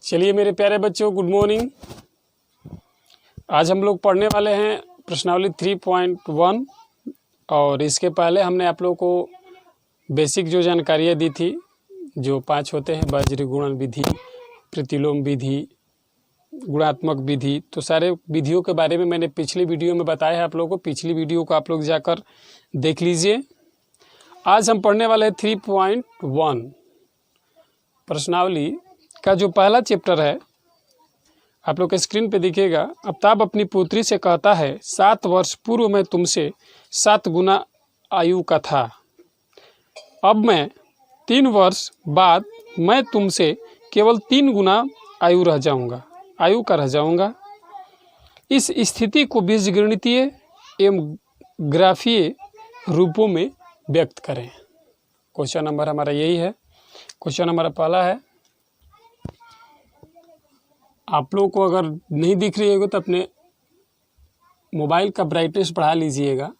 चलिए मेरे प्यारे बच्चों, गुड मॉर्निंग। आज हम लोग पढ़ने वाले हैं प्रश्नावली 3.1 और इसके पहले हमने आप लोगों को बेसिक जो जानकारियाँ दी थी, जो 5 होते हैं, वज्र, गुणन विधि, प्रतिलोम विधि, गुणात्मक विधि, तो सारे विधियों के बारे में मैंने पिछली वीडियो में बताया है आप लोगों को। पिछली वीडियो को आप लोग जाकर देख लीजिए। आज हम पढ़ने वाले हैं 3.1 प्रश्नावली का जो पहला चैप्टर है, आप लोग के स्क्रीन पे दिखेगा। आफ्ताब अपनी पुत्री से कहता है, 7 वर्ष पूर्व मैं तुमसे 7 गुना आयु का था। अब मैं 3 वर्ष बाद मैं तुमसे केवल 3 गुना आयु का रह जाऊंगा। इस स्थिति को बीजगणितीय एवं ग्राफीय रूपों में व्यक्त करें। क्वेश्चन नंबर हमारा यही है। क्वेश्चन नंबर पहला है, आप लोगों को अगर नहीं दिख रही होगी तो अपने मोबाइल का ब्राइटनेस बढ़ा लीजिएगा।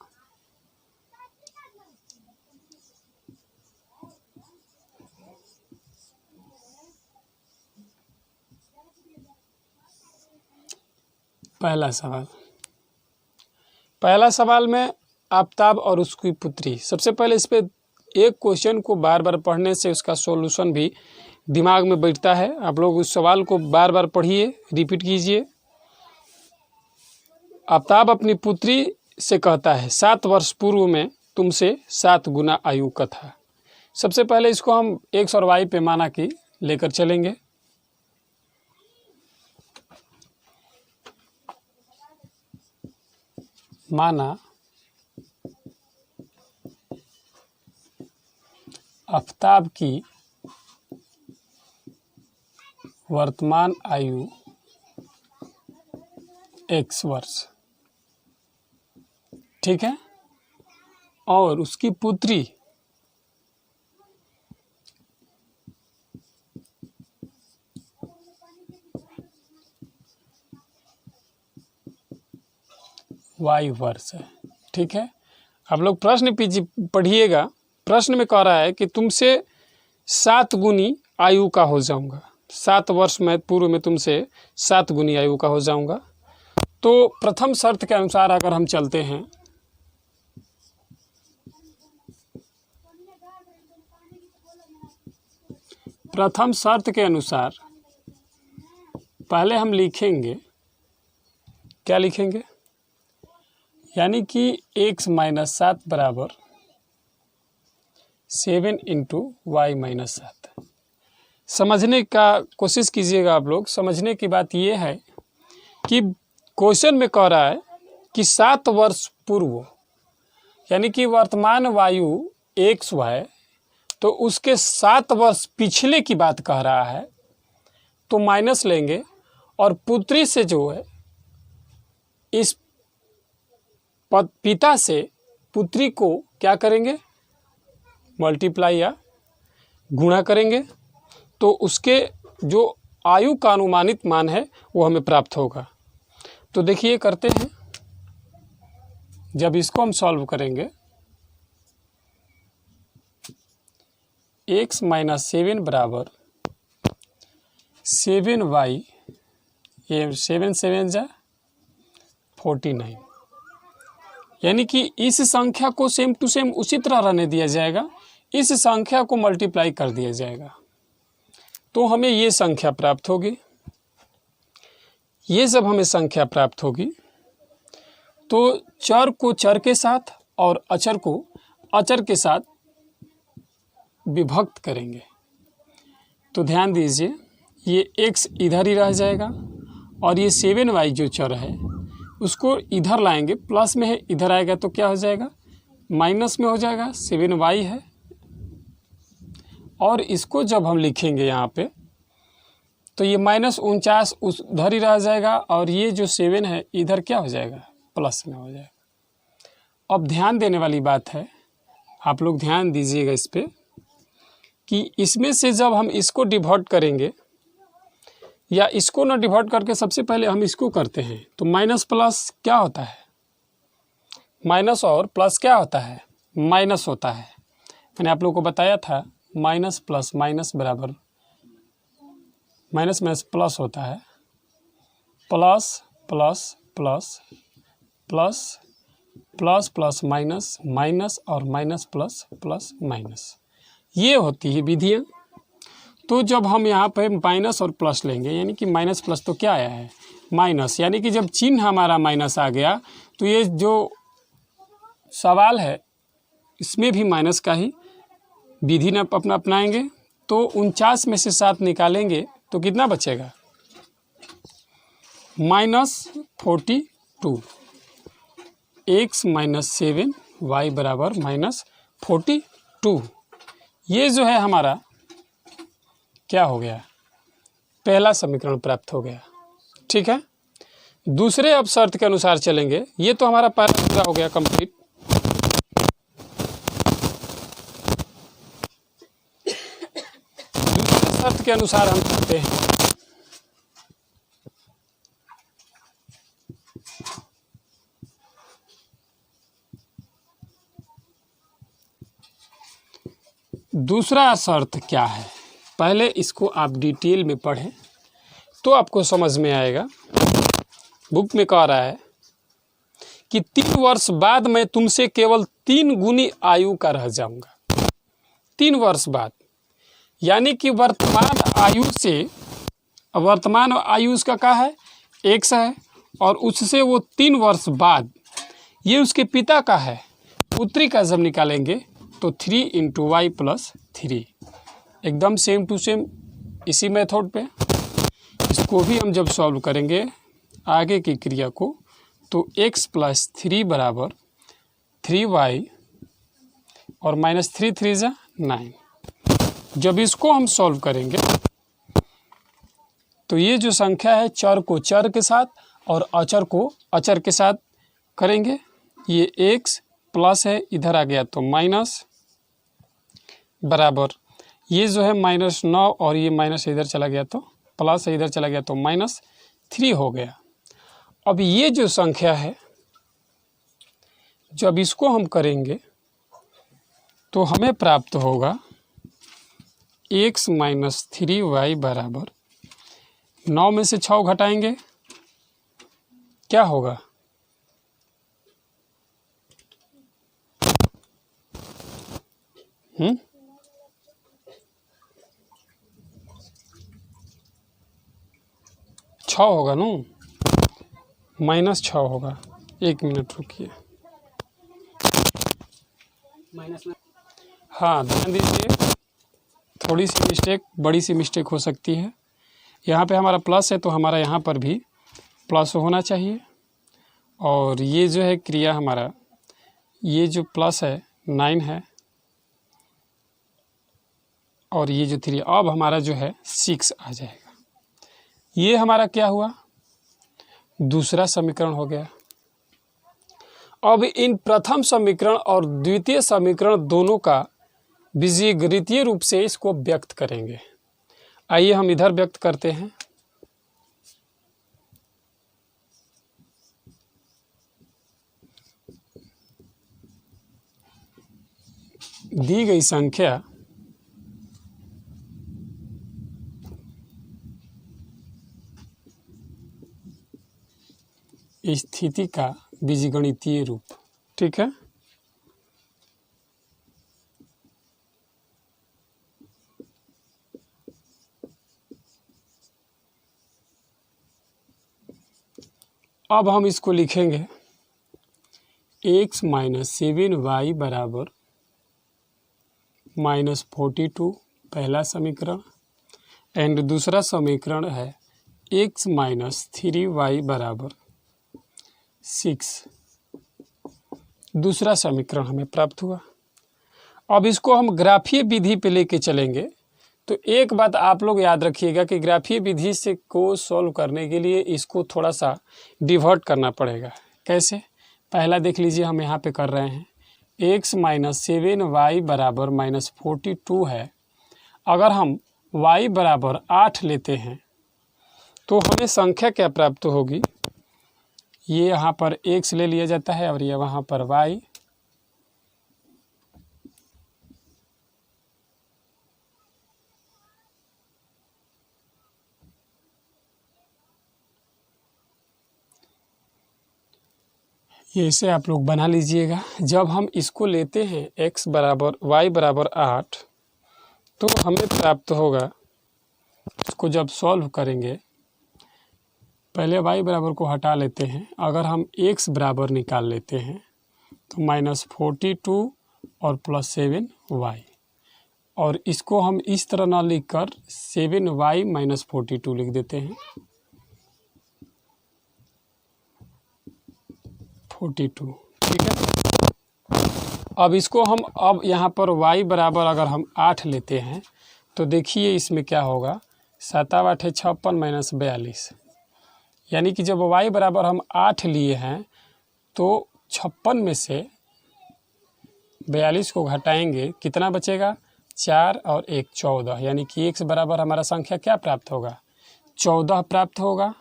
पहला सवाल में आफ्ताब और उसकी पुत्री। सबसे पहले इस पे एक क्वेश्चन को बार बार पढ़ने से उसका सॉल्यूशन भी दिमाग में बैठता है। आप लोग उस सवाल को बार बार पढ़िए, रिपीट कीजिए। आफ्ताब अपनी पुत्री से कहता है, 7 वर्ष पूर्व में तुमसे 7 गुना आयु का था। सबसे पहले इसको हम एक्स और वाई पैमाना की लेकर चलेंगे। माना आफ्ताब की वर्तमान आयु x वर्ष, ठीक है, और उसकी पुत्री y वर्ष है, ठीक है। आप लोग प्रश्न पढ़िएगा। प्रश्न में कह रहा है कि तुमसे 7 गुनी आयु का हो जाऊंगा। 7 वर्ष में पूर्व में तुमसे 7 गुनी आयु का हो जाऊंगा। तो प्रथम शर्त के अनुसार अगर हम चलते हैं, प्रथम शर्त के अनुसार पहले हम लिखेंगे, क्या लिखेंगे, यानी कि x - 7 बराबर 7 × y - 7। समझने का कोशिश कीजिएगा आप लोग। समझने की बात यह है कि क्वेश्चन में कह रहा है कि 7 वर्ष पूर्व, यानी कि वर्तमान वायु x है, तो उसके 7 वर्ष पिछले की बात कह रहा है, तो माइनस लेंगे और पुत्री से जो है, इस पिता से पुत्री को क्या करेंगे, मल्टीप्लाई या गुणा करेंगे, तो उसके जो आयु का अनुमानित मान है वो हमें प्राप्त होगा। तो देखिए करते हैं। जब इसको हम सॉल्व करेंगे, x - 7 बराबर 7y, ये 7 7 जा 49, यानी कि इस संख्या को सेम टू सेम उसी तरह रहने दिया जाएगा। इस संख्या को मल्टीप्लाई कर दिया जाएगा, तो हमें ये संख्या प्राप्त होगी। ये जब हमें संख्या प्राप्त होगी, तो चर को चर के साथ और अचर को अचर के साथ विभक्त करेंगे। तो ध्यान दीजिए, ये x इधर ही रह जाएगा और ये 7y जो चर है उसको इधर लाएंगे, प्लस में है, इधर आएगा तो क्या हो जाएगा, माइनस में हो जाएगा। 7y है और इसको जब हम लिखेंगे यहाँ पे, तो ये -49 उधर ही रह जाएगा और ये जो 7 है इधर क्या हो जाएगा, प्लस में हो जाएगा। अब ध्यान देने वाली बात है, आप लोग ध्यान दीजिएगा इस पे, कि इसमें से जब हम इसको डिवाइड करेंगे, या इसको ना डिवाइड करके सबसे पहले हम इसको करते हैं, तो माइनस प्लस क्या होता है, माइनस और प्लस क्या होता है, माइनस होता है। मैंने आप लोगों को बताया था माइनस प्लस माइनस बराबर माइनस माइनस प्लस होता है, plus plus plus plus plus plus minus minus और माइनस प्लस प्लस माइनस, ये होती है विधियाँ। तो जब हम यहाँ पे माइनस और प्लस लेंगे, यानी कि माइनस प्लस तो क्या आया है माइनस, यानी कि जब चिन्ह हमारा माइनस आ गया तो ये जो सवाल है इसमें भी माइनस का ही विधि न अपना अपनाएंगे। तो 49 में से 7 निकालेंगे तो कितना बचेगा, -42, x माइनस 7 y बराबर -42। ये जो है हमारा क्या हो गया, पहला समीकरण प्राप्त हो गया। ठीक है, दूसरे अब शर्त के अनुसार चलेंगे। ये तो हमारा पहला पूरा हो गया कंप्लीट। दूसरे शर्त के अनुसार हम करते हैं। दूसरा शर्त क्या है, पहले इसको आप डिटेल में पढ़ें तो आपको समझ में आएगा। बुक में कह रहा है कि 3 वर्ष बाद मैं तुमसे केवल 3 गुनी आयु का रह जाऊंगा। 3 वर्ष बाद, यानी कि वर्तमान आयु उसका क्या है, x है, और उससे वो 3 वर्ष बाद ये उसके पिता का है, पुत्री का जब निकालेंगे तो 3 × y + 3, एकदम सेम टू सेम इसी मेथड पे। इसको भी हम जब सॉल्व करेंगे आगे की क्रिया को, तो x + 3 बराबर 3y और -3 3 = 9। जब इसको हम सॉल्व करेंगे तो ये जो संख्या है चर को चर के साथ और अचर को अचर के साथ करेंगे। ये x प्लस है, इधर आ गया तो माइनस, बराबर ये जो है -9 और ये माइनस इधर चला गया तो प्लस है, इधर चला गया तो -3 हो गया। अब ये जो संख्या है जब इसको हम करेंगे तो हमें प्राप्त होगा x - 3y बराबर 9 में से 6 घटाएंगे, क्या होगा, -6 होगा ना, -6 होगा। 1 मिनट रुकिए, हाँ ध्यान दीजिए, थोड़ी सी मिस्टेक, बड़ी सी मिस्टेक हो सकती है। यहाँ पे हमारा प्लस है तो हमारा यहाँ पर भी प्लस होना चाहिए, और ये जो है क्रिया हमारा, ये जो प्लस है 9 है, और ये जो 3, अब हमारा जो है 6 आ जाएगा। ये हमारा क्या हुआ, दूसरा समीकरण हो गया। अब इन प्रथम समीकरण और द्वितीय समीकरण दोनों का बीजगणितीय रूप से इसको व्यक्त करेंगे। आइए हम इधर व्यक्त करते हैं। दी गई संख्या स्थिति का बीजगणितीय रूप, ठीक है। अब हम इसको लिखेंगे x - 7y बराबर -42, पहला समीकरण, एंड दूसरा समीकरण है x - 3y बराबर 6, दूसरा समीकरण हमें प्राप्त हुआ। अब इसको हम ग्राफीय विधि पे लेके चलेंगे। तो एक बात आप लोग याद रखिएगा कि ग्राफीय विधि से को सॉल्व करने के लिए इसको थोड़ा सा डिवर्ट करना पड़ेगा। कैसे, पहला देख लीजिए, हम यहाँ पे कर रहे हैं x - 7y बराबर -42 है। अगर हम y बराबर 8 लेते हैं तो हमें संख्या क्या प्राप्त होगी, ये यहाँ पर x ले लिया जाता है और ये वहाँ पर y, ये इसे आप लोग बना लीजिएगा। जब हम इसको लेते हैं x बराबर y बराबर 8 तो हमें प्राप्त होगा, इसको जब सॉल्व करेंगे पहले y बराबर को हटा लेते हैं, अगर हम x बराबर निकाल लेते हैं तो -42 और +7y, और इसको हम इस तरह ना लिख कर 7y - 42 लिख देते हैं, 42, ठीक है। अब इसको हम अब यहाँ पर y बराबर अगर हम 8 लेते हैं तो देखिए इसमें क्या होगा, 7 8 56 - 42, यानी कि जब y बराबर हम 8 लिए हैं तो 56 में से 42 को घटाएंगे, कितना बचेगा, 4 और 1 14, यानी कि x बराबर हमारा संख्या क्या प्राप्त होगा, 14 प्राप्त होगा,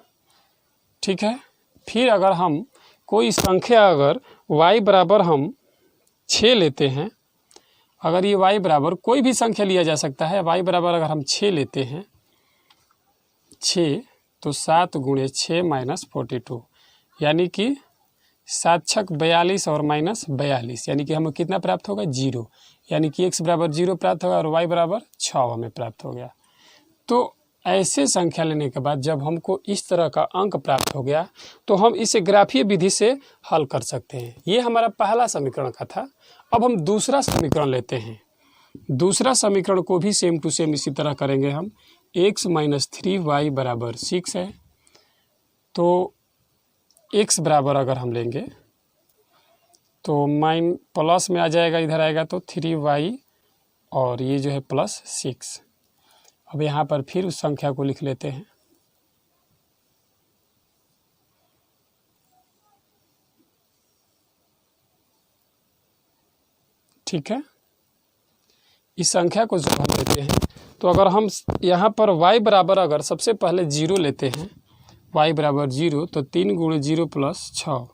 ठीक है। फिर अगर हम कोई संख्या अगर y बराबर हम 6 लेते हैं, अगर ये y बराबर कोई भी संख्या लिया जा सकता है, y बराबर अगर हम 6 लेते हैं, 6 तो 7 × 6 - 42, यानी कि 7 छक 42 और -42, यानी कि हमें कितना प्राप्त होगा, 0, यानी कि x बराबर 0 प्राप्त होगा और y बराबर 6 हमें प्राप्त हो गया। तो ऐसे संख्या लेने के बाद जब हमको इस तरह का अंक प्राप्त हो गया तो हम इसे ग्राफीय विधि से हल कर सकते हैं। ये हमारा पहला समीकरण का था। अब हम दूसरा समीकरण लेते हैं। दूसरा समीकरण को भी सेम टू सेम इसी तरह करेंगे हम। x - 3y बराबर 6 है, तो x बराबर अगर हम लेंगे तो प्लस में आ जाएगा, इधर आएगा तो 3y और ये जो है +6। अब यहाँ पर फिर उस संख्या को लिख लेते हैं, ठीक है। इस संख्या को जब हम लेते हैं तो अगर हम यहाँ पर y बराबर अगर सबसे पहले 0 लेते हैं, y बराबर 0, तो 3 × 0 + 6,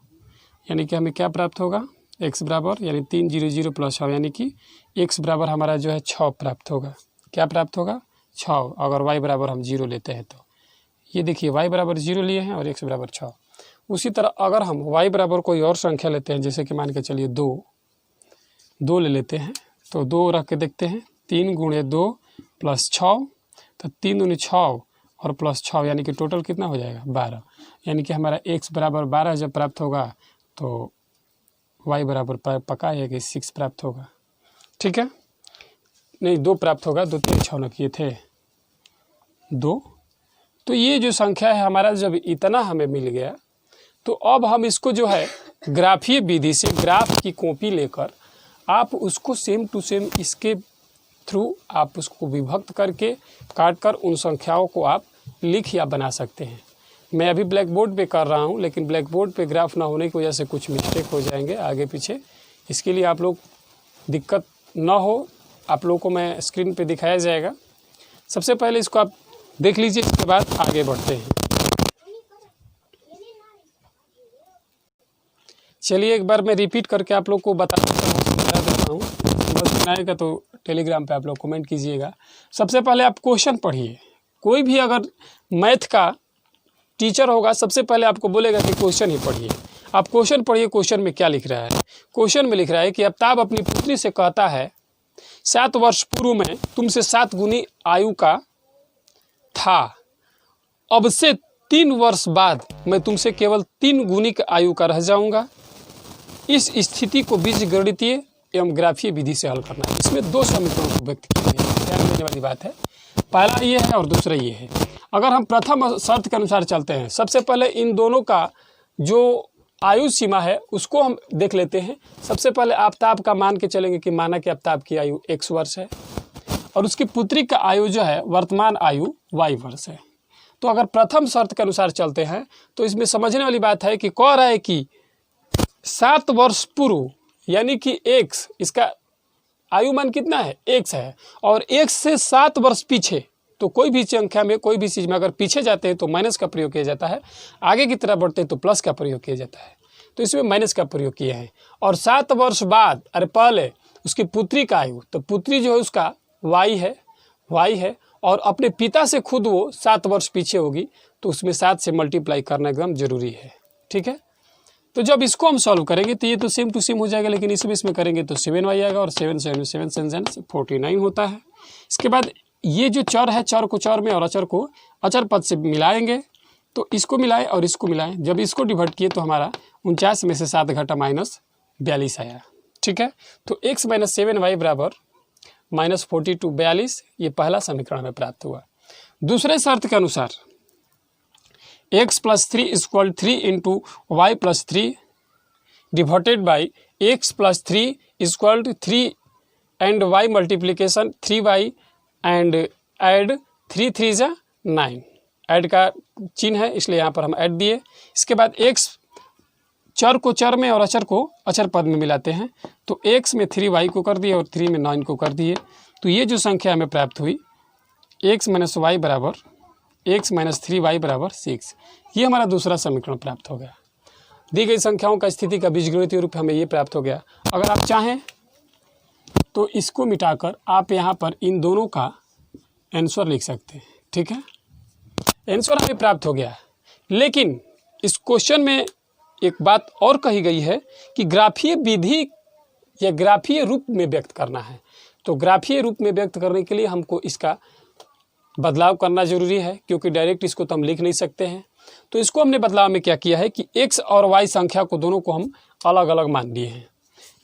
यानी कि हमें क्या प्राप्त होगा, x बराबर यानी 3 0 0 + 6, यानी कि x बराबर हमारा जो है 6 प्राप्त होगा। क्या प्राप्त होगा, 6, अगर y बराबर हम 0 लेते हैं तो। ये देखिए y बराबर 0 लिए हैं और x बराबर 6। उसी तरह अगर हम y बराबर कोई और संख्या लेते हैं, जैसे कि मान के चलिए 2 ले लेते हैं, तो 2 रख के देखते हैं, 3 × 2 + 6, तो 3 दूनी 6 और +6, यानी कि टोटल कितना हो जाएगा, 12, यानी कि हमारा x बराबर 12 जब प्राप्त होगा तो y बराबर पक्का है कि 6 प्राप्त होगा, ठीक है। नहीं, 2 प्राप्त होगा, 2 3 6 न किए थे 2। तो ये जो संख्या है हमारा जब इतना हमें मिल गया तो अब हम इसको जो है ग्राफीय विधि से ग्राफ की कॉपी लेकर आप उसको सेम टू सेम इसके थ्रू आप उसको विभक्त करके काट कर उन संख्याओं को आप लिख या बना सकते हैं। मैं अभी ब्लैक बोर्ड पे कर रहा हूँ, लेकिन ब्लैक बोर्ड पे ग्राफ ना होने की वजह से कुछ मिस्टेक हो जाएंगे आगे पीछे। इसके लिए आप लोग दिक्कत ना हो, आप लोगों को मैं स्क्रीन पे दिखाया जाएगा। सबसे पहले इसको आप देख लीजिए, इसके बाद आगे बढ़ते हैं। चलिए एक बार मैं रिपीट करके आप लोग को बता देता हूँ, समझ में आएगा तो टेलीग्राम पे आप लोग कमेंट कीजिएगा। सबसे पहले आप क्वेश्चन पढ़िए। कोई भी अगर मैथ का टीचर होगा सबसे पहले आपको बोलेगा कि क्वेश्चन ही पढ़िए। आप क्वेश्चन पढ़िए, क्वेश्चन में क्या लिख रहा है। क्वेश्चन में लिख रहा है कि आफ्ताब अपनी पुत्री से कहता है 7 वर्ष पूर्व में तुमसे 7 गुनी आयु का था, अब से 3 वर्ष बाद मैं तुमसे केवल 3 गुनी आयु का रह जाऊंगा। इस स्थिति को बीजगणितीय एवं ग्राफीय विधि से हल करना है। इसमें 2 समीकरणों को व्यक्त किए गए हैं, ध्यान देने वाली बात है। पहला ये है और दूसरा ये है। अगर हम प्रथम शर्त के अनुसार चलते हैं, सबसे पहले इन दोनों का जो आयु सीमा है उसको हम देख लेते हैं। सबसे पहले आफ्ताब का मान के चलेंगे कि माना कि आफ्ताब की आयु x वर्ष है और उसकी पुत्री का आयु जो है वर्तमान आयु y वर्ष है। तो अगर प्रथम शर्त के अनुसार चलते हैं तो इसमें समझने वाली बात है कि कह रहा है कि 7 वर्ष पूर्व, यानी कि x, इसका आयु मान कितना है, x है, और x से 7 वर्ष पीछे, तो कोई भी संख्या में कोई भी चीज़ में अगर पीछे जाते हैं तो माइनस का प्रयोग किया जाता है, आगे की तरफ बढ़ते हैं तो प्लस का प्रयोग किया जाता है। तो इसमें माइनस का प्रयोग किया है। और 7 वर्ष बाद, अरे पहले उसकी पुत्री का आयु, तो पुत्री जो है उसका y है और अपने पिता से खुद वो 7 वर्ष पीछे होगी, तो उसमें 7 से मल्टीप्लाई करना एकदम जरूरी है, ठीक है। तो जब इसको हम सॉल्व करेंगे तो ये तो सेम टू सेम हो जाएगा, लेकिन इसमें करेंगे तो 7y आएगा और 7 7 7 49 होता है। इसके बाद ये जो चर है, चर को चर में और अचर को अचर पद से मिलाएंगे, तो इसको मिलाएं और इसको मिलाएं। जब इसको डिवाइड किए तो हमारा 49 में से 7 घटा -42 आया। ठीक है, तो x - 7y बराबर -42 42, ये पहला समीकरण हमें प्राप्त हुआ। दूसरे शर्त के अनुसार x + 3 = 3 × y + 3 divided by x + 3 = 3 and y multiplication 3y and add 3 3 = 9। Add का चिन्ह है इसलिए यहाँ पर हम ऐड दिए। इसके बाद x चर को चर में और अचर को अचर पद में मिलाते हैं, तो x में 3y को कर दिए और 3 में 9 को कर दिए। तो ये जो संख्या हमें प्राप्त हुई x - y बराबर x - 3y बराबर 6, ये हमारा दूसरा समीकरण प्राप्त हो गया। दी गई संख्याओं का स्थिति का बीजगणितीय रूप हमें ये प्राप्त हो गया। अगर आप चाहें तो इसको मिटाकर आप यहाँ पर इन दोनों का आंसर लिख सकते हैं। ठीक है, आंसर हमें प्राप्त हो गया। लेकिन इस क्वेश्चन में एक बात और कही गई है कि ग्राफीय विधि या ग्राफीय रूप में व्यक्त करना है। तो ग्राफीय रूप में व्यक्त करने के लिए हमको इसका बदलाव करना जरूरी है, क्योंकि डायरेक्ट इसको तो हम लिख नहीं सकते हैं। तो इसको हमने बदलाव में क्या किया है कि x और y संख्या को दोनों को हम अलग अलग मान लिए हैं।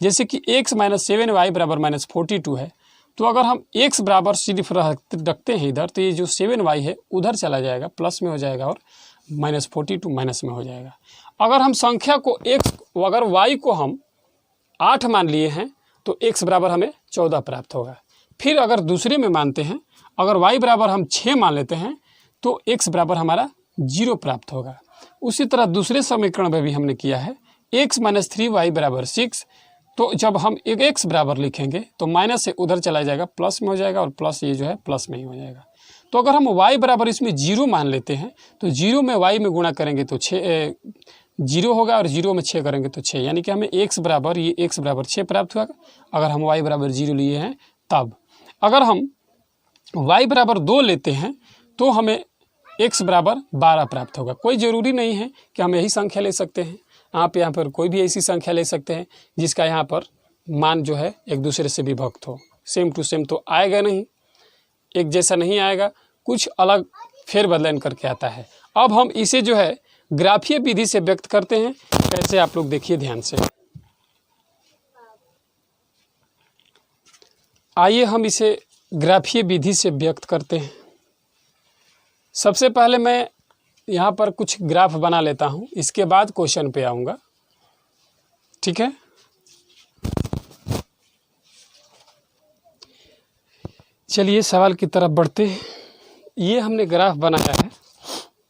जैसे कि x - 7y बराबर -42 है, तो अगर हम x बराबर सिर्फ रखते हैं इधर, तो ये जो 7y है उधर चला जाएगा, प्लस में हो जाएगा, और -42 माइनस में हो जाएगा। अगर हम संख्या को अगर y को हम 8 मान लिए हैं तो x बराबर हमें 14 प्राप्त होगा। फिर अगर दूसरे में मानते हैं, अगर y बराबर हम 6 मान लेते हैं तो x बराबर हमारा 0 प्राप्त होगा। उसी तरह दूसरे समीकरण में भी हमने किया है x - 3y बराबर 6, तो जब हम x बराबर लिखेंगे तो माइनस से उधर चला जाएगा, प्लस में हो जाएगा, और प्लस ये जो है प्लस में ही हो जाएगा। तो अगर हम y बराबर इसमें 0 मान लेते हैं तो 0 में y में गुणा करेंगे तो 0 होगा, और 0 में 6 करेंगे तो 6, यानी कि हमें x बराबर 6 प्राप्त हुआ अगर हम y बराबर 0 लिए हैं तब। अगर हम y बराबर 2 लेते हैं तो हमें x बराबर 12 प्राप्त होगा। कोई ज़रूरी नहीं है कि हम यही संख्या ले सकते हैं, आप यहाँ पर कोई भी ऐसी संख्या ले सकते हैं जिसका यहाँ पर मान जो है एक दूसरे से विभक्त हो। सेम टू सेम तो आएगा नहीं, एक जैसा नहीं आएगा, कुछ अलग फेरबदल करके आता है। अब हम इसे जो है ग्राफीय विधि से व्यक्त करते हैं। कैसे, आप लोग देखिए ध्यान से। आइए हम इसे ग्राफीय विधि से व्यक्त करते हैं। सबसे पहले मैं यहाँ पर कुछ ग्राफ बना लेता हूँ, इसके बाद क्वेश्चन पे आऊँगा। ठीक है, चलिए सवाल की तरफ बढ़ते हैं। ये हमने ग्राफ बनाया है।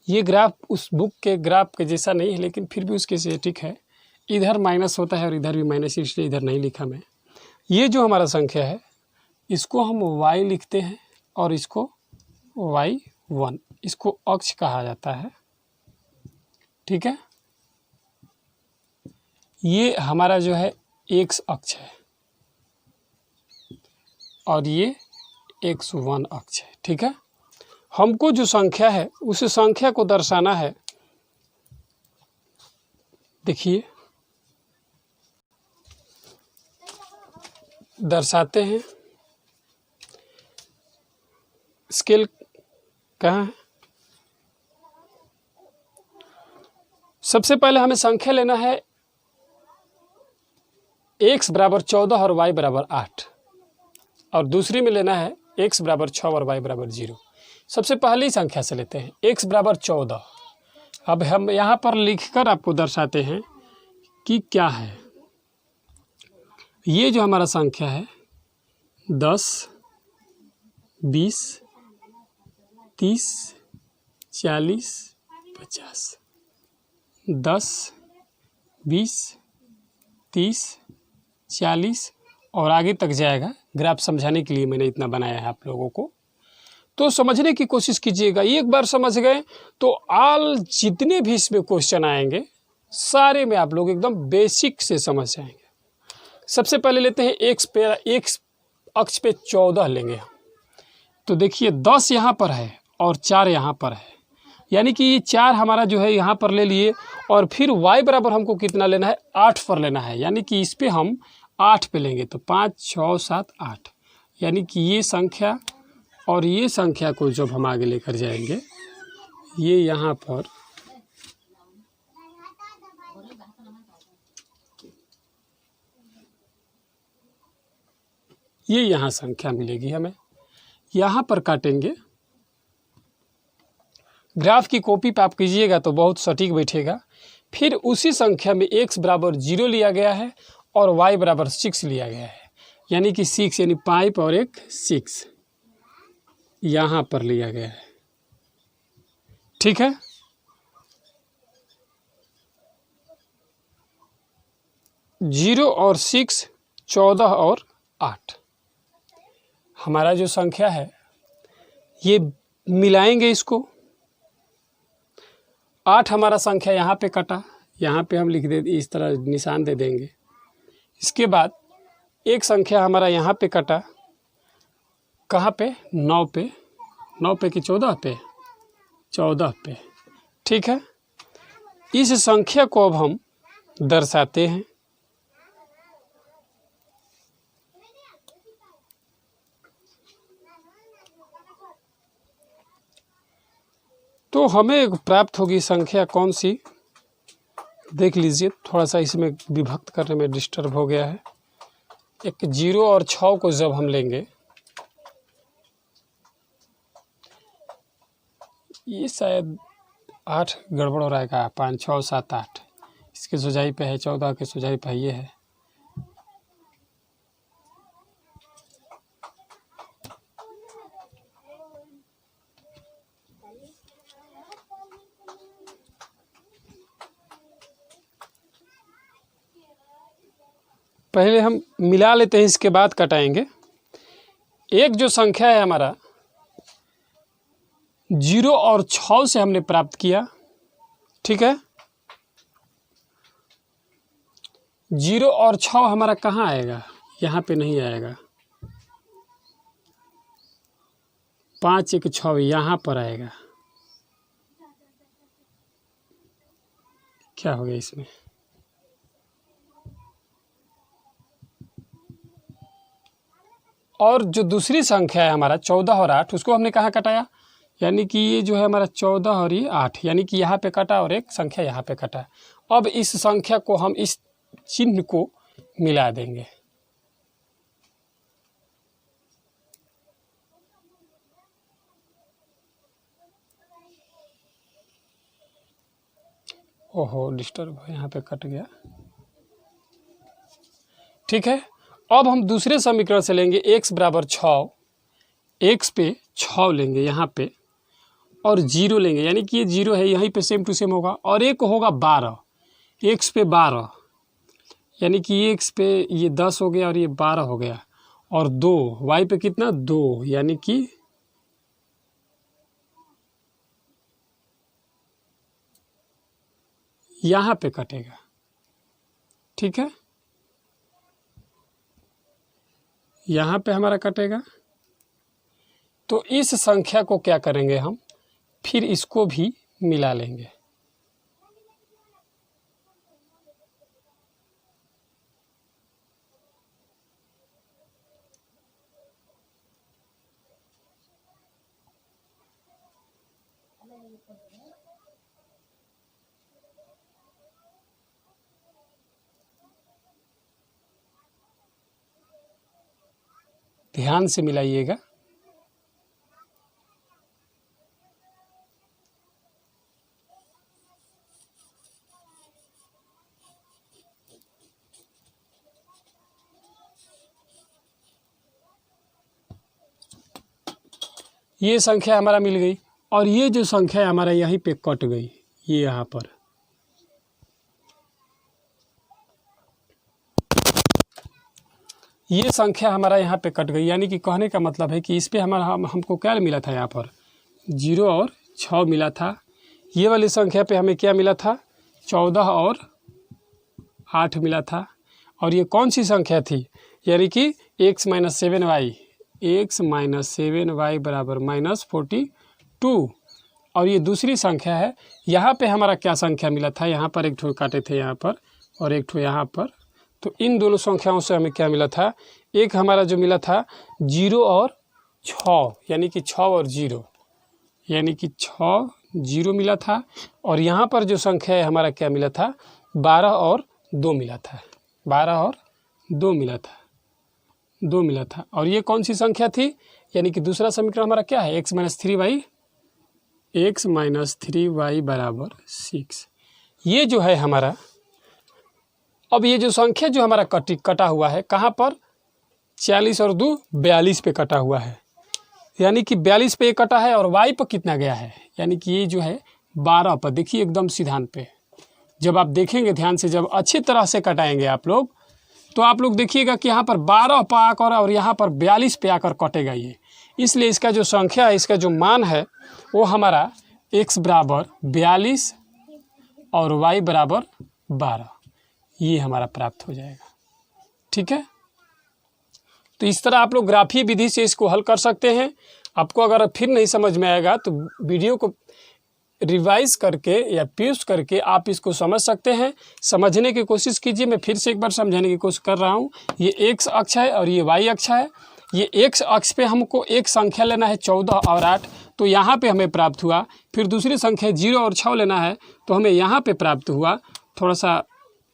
ये ग्राफ उस बुक के ग्राफ के जैसा नहीं है, लेकिन फिर भी उसके से ठीक है। इधर माइनस होता है और इधर भी माइनस, इसलिए इधर नहीं लिखा मैं। ये जो हमारा संख्या है इसको हम y लिखते हैं और इसको y1, इसको अक्ष कहा जाता है। ठीक है, ये हमारा जो है x अक्ष है और ये x1 अक्ष है। ठीक है, हमको जो संख्या है उस संख्या को दर्शाना है। देखिए दर्शाते हैं। स्केल कहाँ है? सबसे पहले हमें संख्या लेना है x बराबर 14 और y बराबर 8, और दूसरी में लेना है x बराबर 6 और y बराबर 0। सबसे पहली संख्या से लेते हैं x बराबर 14। अब हम यहाँ पर लिखकर आपको दर्शाते हैं कि क्या है। ये जो हमारा संख्या है 10, 20, 30, 40, 50, 10, 20, 30, 40 और आगे तक जाएगा। ग्राफ समझाने के लिए मैंने इतना बनाया है आप लोगों को, तो समझने की कोशिश कीजिएगा। एक बार समझ गए तो आल जितने भी इसमें क्वेश्चन आएंगे सारे में आप लोग एकदम बेसिक से समझ जाएंगे। सबसे पहले लेते हैं x अक्ष पे 14 लेंगे हम। तो देखिए 10 यहाँ पर है और 4 यहाँ पर है, यानी कि ये 4 हमारा जो है यहाँ पर ले लिए, और फिर y बराबर हमको कितना लेना है, 8 पर लेना है, यानी कि इस पे हम 8 पे लेंगे। तो 5 6 7 8, यानी कि ये संख्या और ये संख्या को जब हम आगे लेकर जाएंगे, ये यहाँ पर ये यहाँ संख्या मिलेगी हमें, यहाँ पर काटेंगे। ग्राफ की कॉपी पे आप कीजिएगा तो बहुत सटीक बैठेगा। फिर उसी संख्या में x बराबर 0 लिया गया है और y बराबर 6 लिया गया है, यानी कि 6 यानी 5 और एक 6 यहाँ पर लिया गया है। ठीक है, जीरो और 6 14 और 8 हमारा जो संख्या है, ये मिलाएंगे इसको। 8 हमारा संख्या यहाँ पे कटा, यहाँ पे हम लिख दे, इस तरह निशान दे देंगे। इसके बाद एक संख्या हमारा यहाँ पे कटा, कहाँ पे, 9 पे, 9 पे कि 14 पे, 14 पे। ठीक है, इस संख्या को अब हम दर्शाते हैं। तो हमें प्राप्त होगी संख्या कौन सी, देख लीजिए। थोड़ा सा इसमें विभक्त करने में डिस्टर्ब हो गया है। एक 0 और 6 को जब हम लेंगे, ये शायद 8 गड़बड़ हो रहा है, 5 6 7 8 इसके सुझाई पे है, 14 के सुझाई पे ये है। पहले हम मिला लेते हैं, इसके बाद कटाएंगे। एक जो संख्या है हमारा 0 और 6 से हमने प्राप्त किया। ठीक है, 0 और 6 हमारा कहाँ आएगा, यहाँ पे नहीं आएगा। 5 1 6 यहाँ पर आएगा। क्या हो गया इसमें, और जो दूसरी संख्या है हमारा 14 और 8, उसको हमने कहाँ कटाया, यानी कि ये जो है हमारा 14 और ये 8, यानी कि यहाँ पे कटा और एक संख्या यहाँ पे कटा। अब इस संख्या को हम इस चिन्ह को मिला देंगे। ओहो, डिस्टर्ब यहाँ पे कट गया। ठीक है, अब हम दूसरे समीकरण से लेंगे x बराबर 6, x पे 6 लेंगे यहाँ पे, और 0 लेंगे, यानी कि ये 0 है, यहीं पे सेम टू सेम होगा। और एक होगा 12, x पे 12, यानी कि x पे ये 10 हो गया और ये 12 हो गया। और 2 y पे कितना, 2, यानी कि यहाँ पे कटेगा। ठीक है, यहाँ पे हमारा कटेगा। तो इस संख्या को क्या करेंगे हम, फिर इसको भी मिला लेंगे। ध्यान से मिलाइएगा। ये संख्या हमारा मिल गई, और ये जो संख्या है हमारा यहीं पे कट गई, ये यहाँ पर। ये संख्या हमारा यहाँ पे कट गई, यानी कि कहने का मतलब है कि इस पे हमारा हमको क्या मिला था, यहाँ पर 0 और 6 मिला था। ये वाली संख्या पे हमें क्या मिला था, 14 और 8 मिला था। और ये कौन सी संख्या थी, यानी कि x - 7y, x - 7y बराबर -42। और ये दूसरी संख्या है। यहाँ पे हमारा क्या संख्या मिला था, यहाँ पर एक ठो काटे थे यहाँ पर और एक ठो यहाँ पर, तो इन दोनों संख्याओं से हमें क्या मिला था, एक हमारा जो मिला था 0 और 6, यानी कि 6 और 0, यानी कि 6 0 मिला था। और यहाँ पर जो संख्या है हमारा क्या मिला था, 12 और 2 मिला था, 12 और 2 मिला था, 2 मिला था। और ये कौन सी संख्या थी, यानी कि दूसरा समीकरण हमारा क्या है, x माइनस 3y बराबर 6। ये जो है हमारा, अब ये जो संख्या जो हमारा कटा हुआ है कहाँ पर, 40 और 2 42 पे कटा हुआ है, यानी कि 42 पे कटा है। और y पर कितना गया है, यानी कि ये जो है 12 पर। देखिए एकदम सिद्धांत पे जब आप देखेंगे ध्यान से, जब अच्छी तरह से कटाएंगे आप लोग, तो आप लोग देखिएगा कि यहाँ पर 12 पे आकर और यहाँ पर 42 पे आकर कटेगा ये। इसलिए इसका जो संख्या है, इसका जो मान है वो हमारा x बराबर 42 और y बराबर 12, ये हमारा प्राप्त हो जाएगा। ठीक है, तो इस तरह आप लोग ग्राफीय विधि से इसको हल कर सकते हैं। आपको अगर फिर नहीं समझ में आएगा तो वीडियो को रिवाइज करके या पीस करके आप इसको समझ सकते हैं, समझने की कोशिश कीजिए। मैं फिर से एक बार समझाने की कोशिश कर रहा हूँ। ये x अक्ष है और ये y अक्ष है। ये x अक्ष पे हमको एक संख्या लेना है 14 और 8, तो यहाँ पे हमें प्राप्त हुआ। फिर दूसरी संख्या 0 और 6 लेना है, तो हमें यहाँ पे प्राप्त हुआ, थोड़ा सा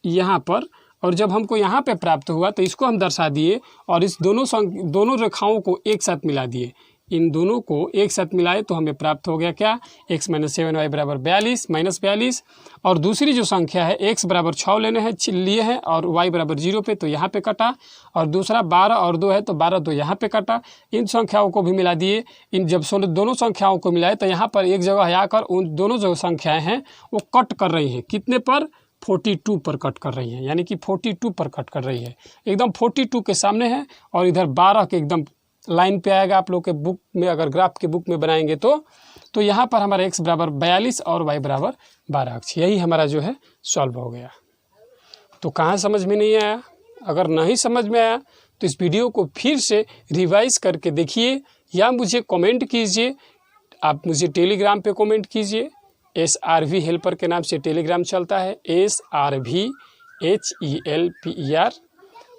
यहाँ पर। और जब हमको यहाँ पे प्राप्त हुआ तो इसको हम दर्शा दिए और इस दोनों रेखाओं को एक साथ मिला दिए। इन दोनों को एक साथ मिलाए तो हमें प्राप्त हो गया क्या, x माइनस 7y बराबर 42 माइनस 42। और दूसरी जो संख्या है x बराबर 6 लिए हैं और y बराबर 0 पे, तो यहाँ पे कटा। और दूसरा 12 और 2 है, तो 12 तो यहाँ पे कटा। इन संख्याओं को भी मिला दिए। इन जब दोनों संख्याओं को मिलाए तो यहाँ पर एक जगह आकर उन दोनों जो संख्याएँ हैं वो कट कर रही हैं। कितने पर, 42 पर कट कर रही है, यानी कि 42 पर कट कर रही है। एकदम 42 के सामने है और इधर 12 के एकदम लाइन पे आएगा। आप लोग के बुक में अगर ग्राफ के बुक में बनाएंगे तो यहाँ पर हमारा x बराबर 42 और y बराबर 12 अक्ष, यही हमारा जो है सॉल्व हो गया। तो कहाँ समझ में नहीं आया, अगर नहीं समझ में आया तो इस वीडियो को फिर से रिवाइज करके देखिए या मुझे कमेंट कीजिए। आप मुझे टेलीग्राम पे कमेंट कीजिए, SRV हेल्पर के नाम से टेलीग्राम चलता है, SRV HELPER।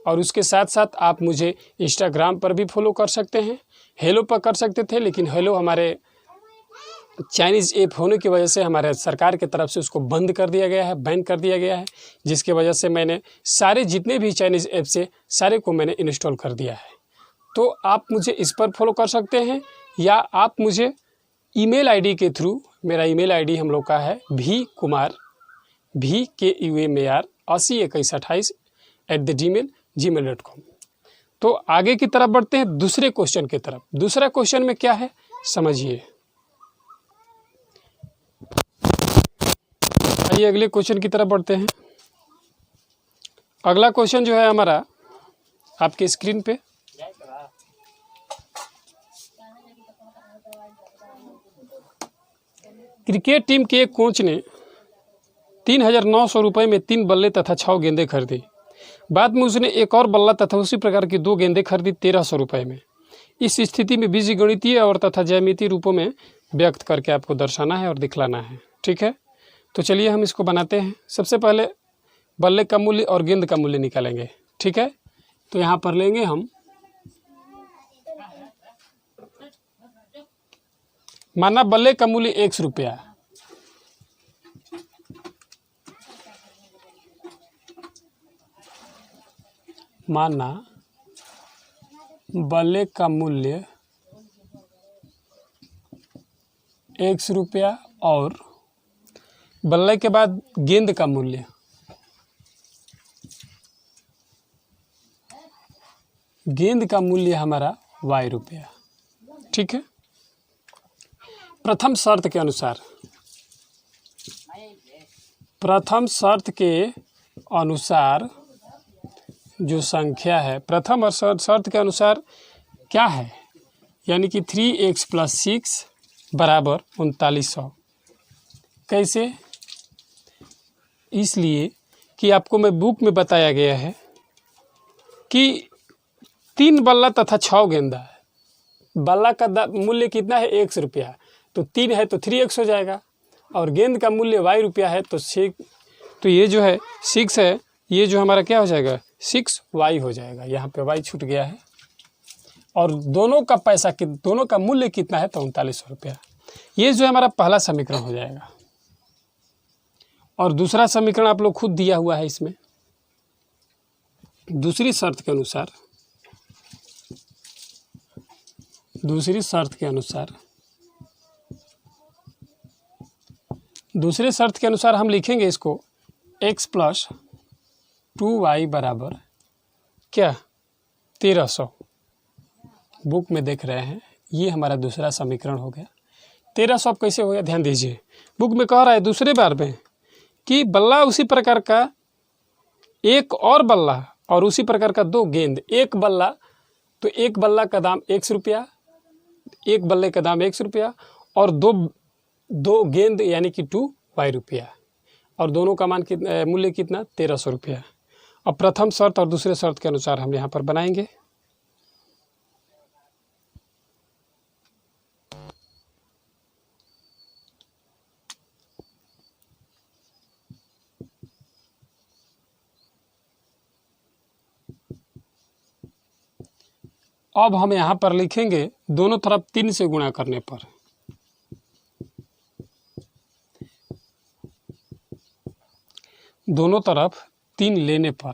और उसके साथ साथ आप मुझे इंस्टाग्राम पर भी फॉलो कर सकते हैं। हेलो पर कर सकते थे, लेकिन हेलो हमारे चाइनीज़ ऐप होने की वजह से हमारे सरकार की तरफ से उसको बंद कर दिया गया है, बैन कर दिया गया है, जिसके वजह से मैंने सारे जितने भी चाइनीज़ ऐप से सारे को मैंने इंस्टॉल कर दिया है। तो आप मुझे इस पर फॉलो कर सकते हैं या आप मुझे ईमेल आईडी के थ्रू, मेरा ईमेल आईडी हम लोग का है VKUMAR802128@gmail.com। तो आगे की तरफ बढ़ते हैं दूसरे क्वेश्चन की तरफ। दूसरा क्वेश्चन में क्या है समझिए। आइए अगले क्वेश्चन की तरफ बढ़ते हैं। अगला क्वेश्चन जो है हमारा आपके स्क्रीन पे, क्रिकेट टीम के एक कोच ने 3,900 रुपये में 3 बल्ले तथा 6 गेंदें खरीदी। बाद में उसने एक और बल्ला तथा उसी प्रकार की 2 गेंदें खरीदी 1,300 रुपये में। इस स्थिति में बीजगणितीय और तथा ज्यामितीय रूपों में व्यक्त करके आपको दर्शाना है और दिखलाना है। ठीक है, तो चलिए हम इसको बनाते हैं। सबसे पहले बल्ले का मूल्य और गेंद का मूल्य निकालेंगे। ठीक है, तो यहाँ पर लेंगे हम, माना बल्ले का मूल्य 1 रुपया, माना बल्ले का मूल्य 1 रुपया और बल्ले के बाद गेंद का मूल्य, गेंद का मूल्य हमारा y रुपया। ठीक है, प्रथम शर्त के अनुसार, प्रथम शर्त के अनुसार जो संख्या है, प्रथम और शर्त के अनुसार क्या है, यानी कि 3x + 6 बराबर 3900। कैसे, इसलिए कि आपको मैं बुक में बताया गया है कि 3 बल्ला तथा 6 गेंदा है। बल्ला का मूल्य कितना है, 1 रुपया, तो 3 है तो 3x हो जाएगा, और गेंद का मूल्य y रुपया है तो ये जो है 6 है, ये जो हमारा क्या हो जाएगा 6y हो जाएगा। यहाँ पे y छूट गया है, और दोनों का मूल्य कितना है तो 3900 रुपया। ये जो है हमारा पहला समीकरण हो जाएगा। और दूसरा समीकरण आप लोग खुद दिया हुआ है इसमें। दूसरी शर्त के अनुसार हम लिखेंगे इसको x प्लस 2y बराबर क्या 1300। बुक में देख रहे हैं, ये हमारा दूसरा समीकरण हो गया। 1300 अब कैसे हो गया ध्यान दीजिए। बुक में कह रहा है दूसरे बार में कि बल्ला उसी प्रकार का एक और बल्ला और उसी प्रकार का 2 गेंद। एक बल्ला तो एक बल्ला का दाम x रुपया, एक बल्ले का दाम x रुपया, और दो गेंद यानी कि 2y रुपया, और दोनों का मूल्य कितना 1300 रुपया। अब प्रथम शर्त और दूसरे शर्त के अनुसार हम यहाँ पर बनाएंगे। अब हम यहाँ पर लिखेंगे दोनों तरफ 3 से गुणा करने पर, दोनों तरफ 3 लेने पर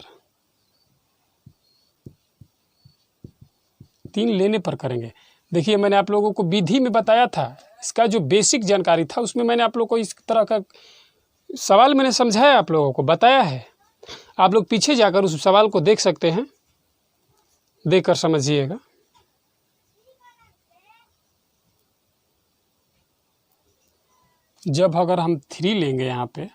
करेंगे। देखिए मैंने आप लोगों को विधि में बताया था, इसका जो बेसिक जानकारी था उसमें मैंने आप लोगों को इस तरह का सवाल मैंने समझाया, आप लोगों को बताया है। आप लोग पीछे जाकर उस सवाल को देख सकते हैं, देखकर समझिएगा। जब अगर हम 3 लेंगे यहाँ पे,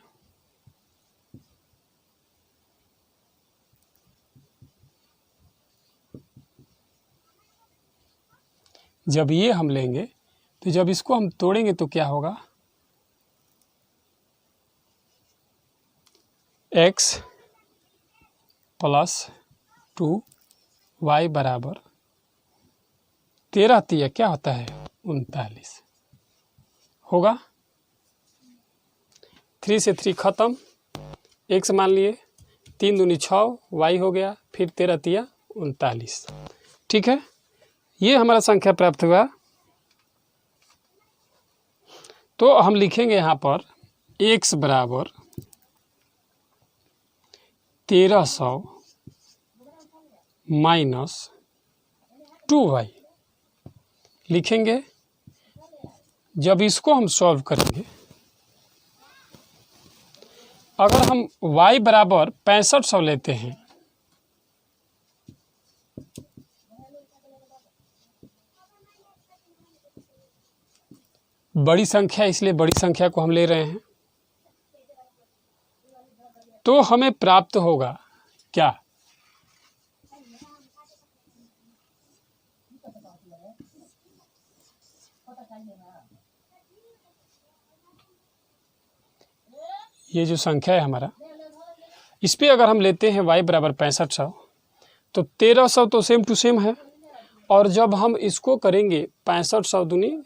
जब ये हम लेंगे तो जब इसको हम तोड़ेंगे तो क्या होगा, x प्लस 2y बराबर 13 तिया क्या होता है 39 होगा। 3 से 3 खत्म, x मान लिए, 3 दूनी 6 y हो गया, फिर 13 तिया 39। ठीक है, ये हमारा संख्या प्राप्त हुआ। तो हम लिखेंगे यहाँ पर x बराबर 1300 माइनस 2y लिखेंगे। जब इसको हम सॉल्व करेंगे, अगर हम y बराबर 6500 लेते हैं, बड़ी संख्या इसलिए बड़ी संख्या को हम ले रहे हैं, तो हमें प्राप्त होगा क्या, ये जो संख्या है हमारा, इस पे अगर हम लेते हैं y बराबर 6500 तो 1300 तो सेम टू सेम है, और जब हम इसको करेंगे 6500 दूनी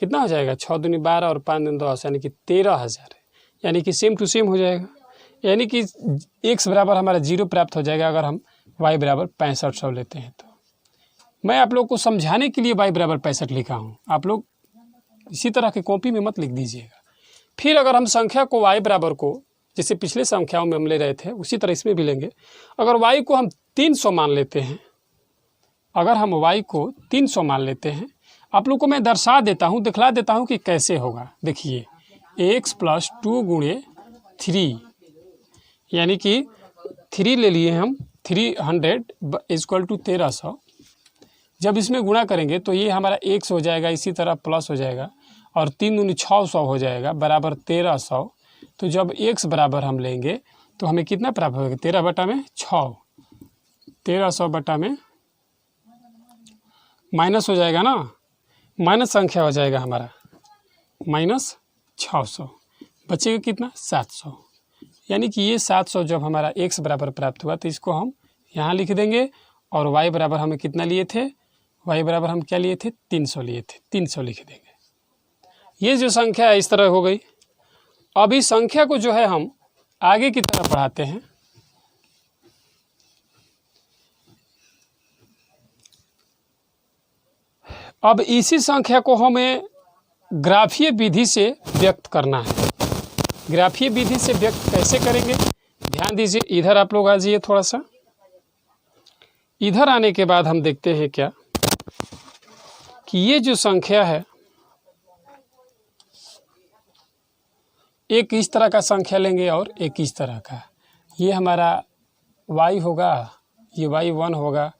कितना हो जाएगा 6 दूनी 12 और 5 दूनी 10 यानी कि 13,000, यानी कि सेम टू सेम हो जाएगा। यानी कि x बराबर हमारा 0 प्राप्त हो जाएगा अगर हम y बराबर 6500 लेते हैं। तो मैं आप लोग को समझाने के लिए y बराबर 65 लिखा हूँ, आप लोग इसी तरह के कॉपी में मत लिख दीजिएगा। फिर अगर हम संख्या को y बराबर को जैसे पिछले संख्याओं में हम ले रहे थे उसी तरह इसमें भी लेंगे। अगर y को हम 300 मान लेते हैं, अगर हम y को 300 मान लेते हैं, आप लोग को मैं दर्शा देता हूँ, दिखला देता हूँ कि कैसे होगा। देखिए x प्लस 2 गुणे 3 यानी कि 3 ले लिए हम, 300 इक्वल टू 1300। जब इसमें गुणा करेंगे तो ये हमारा x हो जाएगा, इसी तरह प्लस हो जाएगा, और 3 दूनी 600 हो जाएगा बराबर 1300। तो जब x बराबर हम लेंगे तो हमें कितना प्राप्त होगा 13 बटा में 6, 1300 बटा में माइनस हो जाएगा ना, माइनस संख्या हो जाएगा हमारा माइनस 600, बचेगा कितना 700। यानी कि ये 700 जब हमारा x बराबर प्राप्त हुआ तो इसको हम यहाँ लिख देंगे, और y बराबर हमें कितना लिए थे, y बराबर हम क्या लिए थे 300 लिए थे, 300 लिख देंगे। ये जो संख्या है इस तरह हो गई। अब इस संख्या को जो है हम आगे की तरफ बढ़ाते हैं। अब इसी संख्या को हमें ग्राफीय विधि से व्यक्त करना है। ग्राफीय विधि से व्यक्त कैसे करेंगे, ध्यान दीजिए। इधर आप लोग आ जाइए थोड़ा सा। इधर आने के बाद हम देखते हैं क्या कि ये जो संख्या है, एक इस तरह का संख्या लेंगे और एक इस तरह का। ये हमारा y होगा, ये y1 होगा,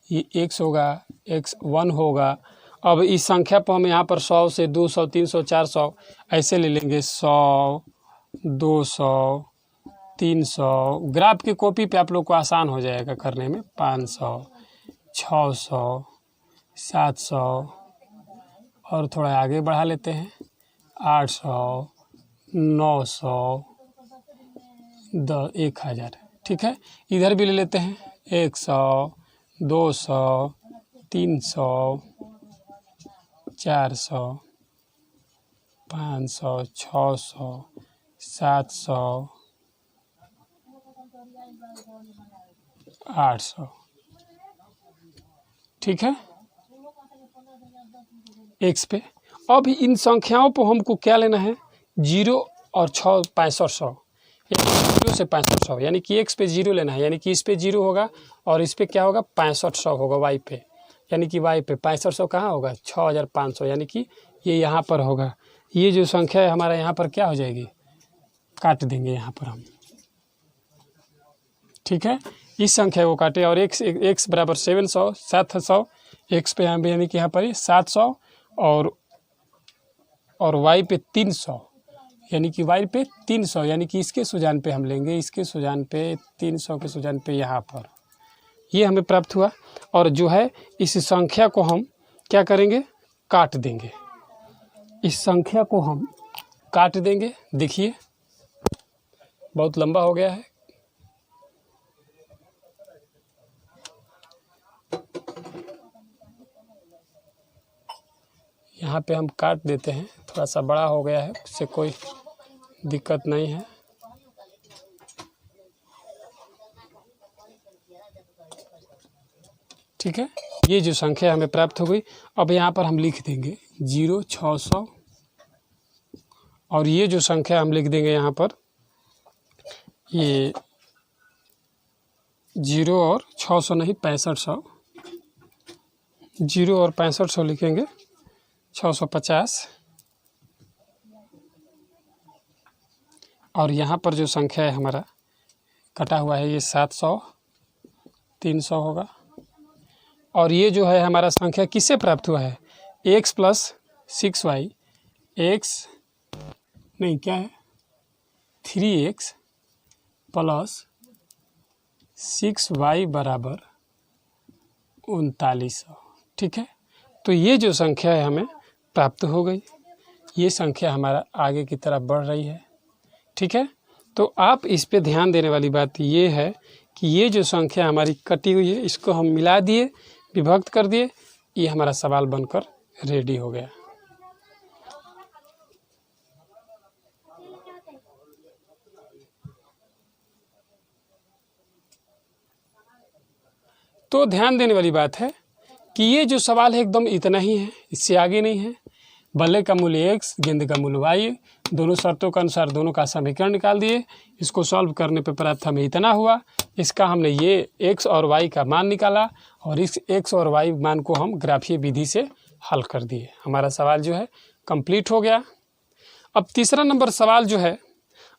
ये x होगा, x1 होगा। अब इस संख्या पर हम यहाँ पर 100 से 200, 300, 400 ऐसे ले लेंगे। 100, 200, 300। ग्राफ की कॉपी पे आप लोग को आसान हो जाएगा करने में। 500, 600, 700 और थोड़ा आगे बढ़ा लेते हैं। 800, 900, 1000। ठीक है, इधर भी ले लेते हैं। 100, 200, 300, 400, 500, 600, 700, 800। ठीक है, एक्स पे। अब इन संख्याओं को हमको क्या लेना है, 0 और 6, 6500, यानी 0 से 6500, यानी कि एक्स पे 0 लेना है। यानी कि इस पे 0 होगा और इस पे क्या होगा, 6500 होगा वाई पे। यानी कि वाई पे 6500 कहाँ होगा, 6500, यानी कि ये यहाँ पर होगा। ये जो संख्या है हमारा यहाँ पर क्या हो जाएगी, काट देंगे यहाँ पर हम। ठीक है, इस संख्या को काटे और एक्स बराबर 700, 700 एक्स पे यहाँ पे, यानी कि यहाँ पर 700 और वाई पे 300, यानी कि वाई पे 300, यानी कि इसके सुजान पे हम लेंगे, इसके सुजान पे 300 के सुजान पे यहाँ पर। ये हमें प्राप्त हुआ। और जो है इस संख्या को हम क्या करेंगे, काट देंगे। इस संख्या को हम काट देंगे। देखिए बहुत लंबा हो गया है। यहाँ पे हम काट देते हैं, थोड़ा सा बड़ा हो गया है, उससे कोई दिक्कत नहीं है। ठीक है, ये जो संख्या हमें प्राप्त हो गई। अब यहाँ पर हम लिख देंगे 0, 600 और ये जो संख्या हम लिख देंगे यहाँ पर, ये 0 और 600 नहीं, 6500। 0 और 6500 लिखेंगे, 650। और यहाँ पर जो संख्या है हमारा कटा हुआ है, ये 700, 300 होगा। और ये जो है हमारा संख्या किससे प्राप्त हुआ है, x प्लस 6y, x नहीं क्या है, 3x प्लस 6y बराबर 3900। ठीक है, तो ये जो संख्या है हमें प्राप्त हो गई। ये संख्या हमारा आगे की तरफ बढ़ रही है। ठीक है, तो आप इस पे ध्यान देने वाली बात ये है कि ये जो संख्या हमारी कटी हुई है, इसको हम मिला दिए, विभक्त कर दिए, ये हमारा सवाल बनकर रेडी हो गया। तो ध्यान देने वाली बात है कि ये जो सवाल है एकदम इतना ही है, इससे आगे नहीं है। बल्ले का मूल्य x, गेंद का मूल्य y, दोनों शर्तों के अनुसार दोनों का समीकरण निकाल दिए। इसको सॉल्व करने पे प्राप्त हमें इतना हुआ। इसका हमने ये x और y का मान निकाला और इस x और y मान को हम ग्राफीय विधि से हल कर दिए। हमारा सवाल जो है कंप्लीट हो गया। अब तीसरा नंबर सवाल जो है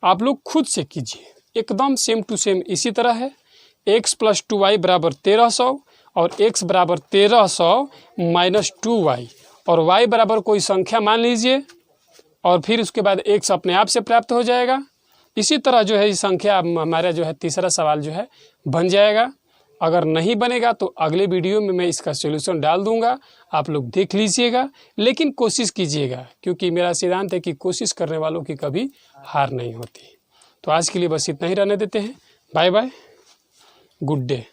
आप लोग खुद से कीजिए, एकदम सेम टू सेम इसी तरह है। x प्लस 2y बराबर 1300 और x बराबर 1300 माइनस 2y और y बराबर कोई संख्या मान लीजिए और फिर उसके बाद x अपने आप से प्राप्त हो जाएगा। इसी तरह जो है इस संख्या हमारा जो है तीसरा सवाल जो है बन जाएगा। अगर नहीं बनेगा तो अगले वीडियो में मैं इसका सॉल्यूशन डाल दूंगा, आप लोग देख लीजिएगा, लेकिन कोशिश कीजिएगा, क्योंकि मेरा सिद्धांत है कि कोशिश करने वालों की कभी हार नहीं होती। तो आज के लिए बस इतना ही रहने देते हैं। Bye bye, good day.